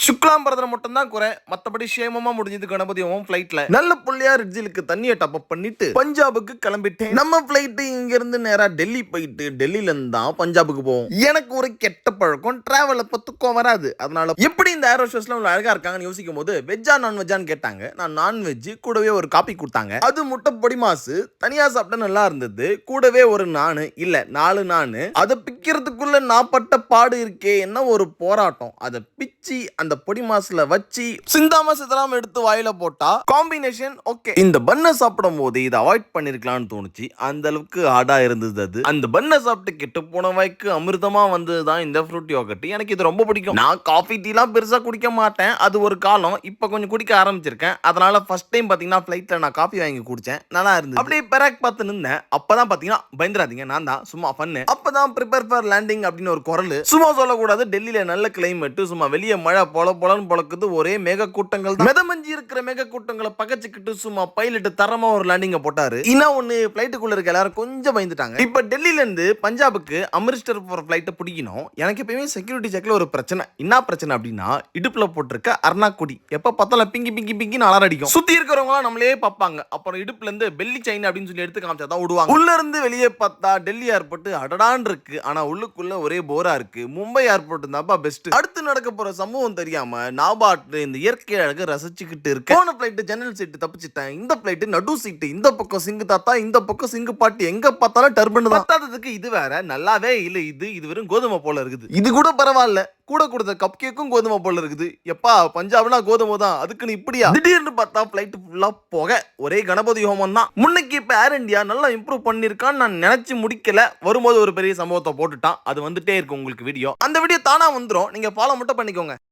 சுக்லாம் பரதன மட்டும் தான் குறை, மத்தபடி சேமமா முடிஞ்சது கணபதி ஹோமம் ஃபிளைட்ல. நல்ல புள்ளையா ரிட்ஜிலுக்கு தண்ணியை டாப் அப் பண்ணிட்டு பஞ்சாபுக்கு கிளம்பிட்டேன். நம்ம ஃபிளைட் இங்க இருந்து நேரா டெல்லி போயிட்டு டெல்லில இருந்து தான் பஞ்சாபுக்கு போவோம். எனக்கு ஒரு கெட்ட பழக்கம், டிராவல் அப்ப தூக்கம் வராது. அதனால எப்படி இந்த ஏர் ஹோஸ்டஸ்ல அழகா இருக்காங்கன்னு யோசிக்கும் போது வெஜ்ஜா நான் வெஜ்ஜான்னு கேட்டாங்க. நான் நான்வெஜ், கூடவே ஒரு காப்பி கொடுத்தாங்க. அது முட்டை பொடி மாசு தனியா சாப்பிட்டா நல்லா இருந்தது. கூடவே ஒரு நானு இல்ல 4 நானு. அதை பிக்கிறதுக்குள்ள நான் பட்ட பாடு இருக்கே, என்ன ஒரு போராட்டம். அதை பிச்சு அந்த பொடி மாசுல வச்சு சிந்தாம சிதறாம எடுத்து வாயில போட்டா காம்பினேஷன் ஓகே. இந்த பன்னை சாப்பிடும் போது இதை அவாய்ட் பண்ணிருக்கலாம்னு தோணுச்சு. அந்த அளவுக்கு ஹார்டா இருந்தது அது. அந்த பன்னை சாப்பிட்டு கெட்டு போன வாய்க்கு அமிர்தமா வந்ததுதான் இந்த ஃப்ரூட் யோகர்ட். எனக்கு இது ரொம்ப பிடிக்கும். நான் காஃபி டீலாம் பெருசா குடிக்க மாட்டேன். அது ஒரு காலம். இப்ப கொஞ்சம் குடிக்க ஆரம்பிச்சிருக்கேன். அதனால ஃபர்ஸ்ட் டைம் பாத்தீங்கன்னா ஃபிளைட்ல நான் காஃபி வாங்கி குடிச்சேன். நல்லா இருந்தது. அப்படியே பெராக் பார்த்து நின்னேன். அப்பதான் பாத்தீங்கன்னா பயந்துராதீங்க, நான் தான் சும்மா பண்ணு. அப்பதான் ப்ரிப்பேர் ஃபார் லேண்டிங் அப்படின்னு ஒரு குரல். சும்மா சொல்லக்கூடாது. டெல்லியில நல்ல கிளைமேட், சும்மா வெளியே மழை பொல பொலன்னு பொழக்குது. ஒரே மேக கூட்டங்கள் தான். மிதமஞ்சி இருக்கிற மேக கூட்டங்களை பகச்சுக்கிட்டு சும்மா பைலட் தரமா ஒரு லேண்டிங்க போட்டாரு. இன்னும் ஒண்ணு, பிளைட்டுக்குள்ள இருக்க எல்லாரும் கொஞ்சம் பயந்துட்டாங்க. இப்ப டெல்லியில இருந்து பஞ்சாபுக்கு அமிர்தசர் போற பிளைட்டை பிடிக்கணும். எனக்கு எப்பயுமே செக்யூரிட்டி செக்ல ஒரு பிரச்சனை. என்ன பிரச்சனை அப்படின்னா, இடுப்புல போட்டிருக்க அர்ணா கொடி எப்ப பார்த்தாலும் பிங்கி பிங்கி பிங்கின்னு அலாரம் அடிக்கும். சுத்தி இருக்கிறவங்க நம்மளே பார்ப்பாங்க. அப்புறம் இடுப்புல இருந்து பெல்லி செயின் அப்படின்னு சொல்லி எடுத்து காமிச்சாதான் விடுவாங்க. உள்ள இருந்து வெளியே பார்த்தா டெல்லி ஏர்போர்ட் அடடான் இருக்கு. ஆனா உள்ளுக்குள்ள ஒரே போரா இருக்கு. மும்பை ஏர்போர்ட் தான்ப்பா பெஸ்ட். அடுத்து நடக்க போற சம்பவம் தெரியாம நாபாட்டு இந்த இயற்கை அழகு ரசிச்சுக்கிட்டு இருக்கு. போன பிளைட் ஜன்னல் சீட்டு தப்பிச்சிட்டேன். இந்த பிளைட் நடு சீட்டு. இந்த பக்கம் சிங்கு தாத்தா, இந்த பக்கம் சிங்கு பாட்டி. எங்க பார்த்தாலும் டர்பன் தான். பத்தாததுக்கு இது வேற நல்லாவே இல்ல. இது வெறும் கோதுமை போல இருக்குது. இது கூட பரவாயில்ல. கூட கொடுத்த கப் கேக்கும் கோதுமை போல இருக்குது. எப்பா பஞ்சாப்னா கோதுமை தான், அதுக்குன்னு இப்படியா? திடீர்னு பார்த்தா பிளைட் ஃபுல்லா போக ஒரே கணபதி ஹோமம் தான். முன்னைக்கு இப்ப ஏர் இந்தியா நல்லா இம்ப்ரூவ் பண்ணிருக்கான்னு நான் நினைச்சு முடிக்கல. வரும்போது ஒரு பெரிய சம்பவத்தை போட்டுட்டான். அது வந்துட்டே இருக்கு உங்களுக்கு வீடியோ. அந்த வீடியோ தானா வந்துடும். நீங்க ஃபாலோ மட்டும் பண்ணிக்கோங்க.